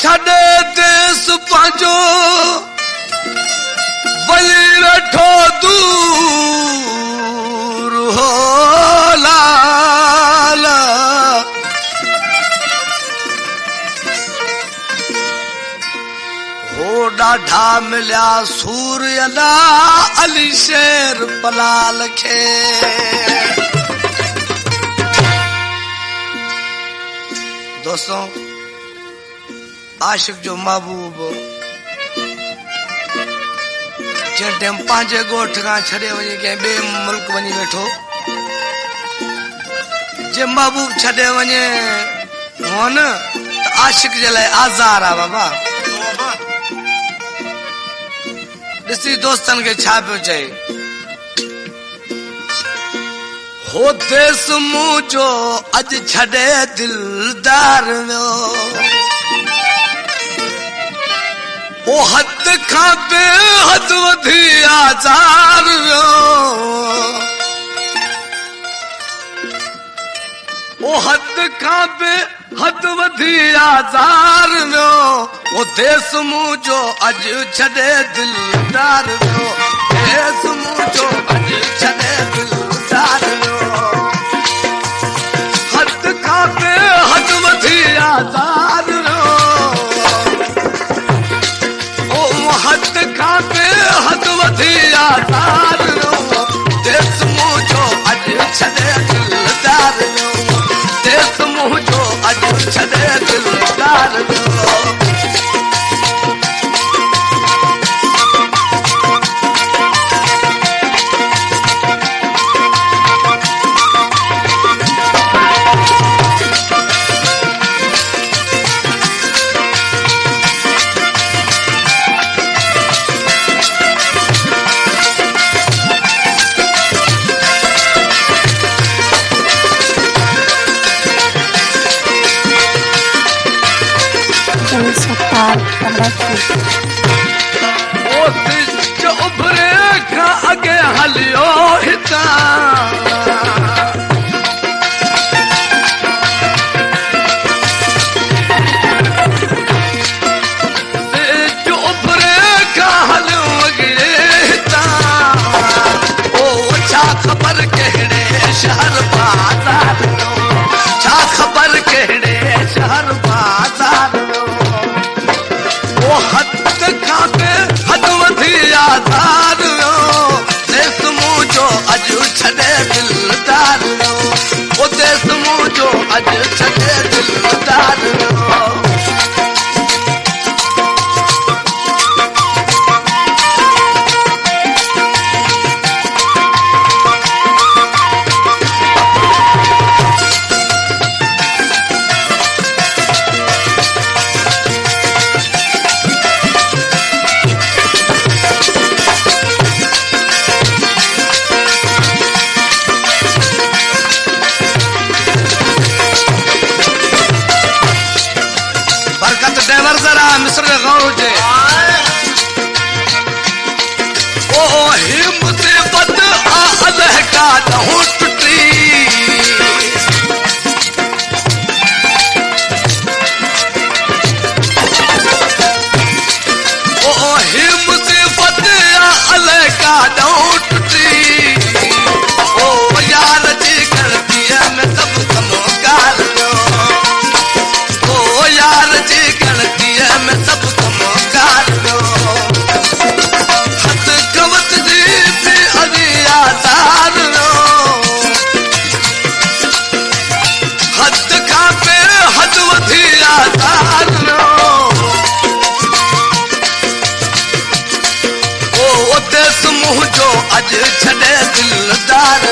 छॾे देस पंहिंजो वञी वेठो दूर हो लाल हो ॾाढा मिलिया सूर्यला अली शेर पलाल खे दोस्तों आशिक जो महबूब जंहिं टाइम पंहिंजे ॻोठ खां छॾे वञी कंहिं ॿिए मुल्क वञी वेठो जे महबूब छॾे वञे हो न त आशिक जे लाइ आज़ार आहे बाबा ॾिसी दोस्तनि खे छा पियो चए हो देस मुंहिंजो अॼु छॾे दिलदार वियो ओ हद खां बेहद वधी आज़ार वियो ओ हद खां बेहद वधी आज़ार वियो ओ देस मुंहिंजो अॼु छॾे दिलदार वियो देस मुंहिंजो अॼु छॾे दिलदार वियो हद खां बेहद वधी आज़ार वियो हद खां बेहद वधी आज़ार वियो देस मुंहिंजो अॼु छॾे दिलदार वियो देस मुंहिंजो अॼु छॾे दिलदार वियो उभरे खां अॻे हलियो उभरे खां हलियो ओ छा ख़बर कहिड़े शहर बाज़ार छा ख़बर कहिड़े शहर बाज़ार हद खां बेहद वधी आज़ार वियो देस मुंहिंजो अॼु छॾे दिलदार वियो ओ देस मुंहिंजो अॼु छॾे दिलदार वियो मिस्र गौर जे ओ हिम्मत बद अल्लाह का दहु टुटी ओ हिम्मत बद अल्लाह का दहु टुटी ओ यार जी करती है मैं सब कमोगार ओ यार जी करती है मैं सब कमोगार हद कवत जी भी अली आज़ार हद खां बेहद वधी आज़ार ओ देस मुंहिंजो अॼु छॾे दिलदार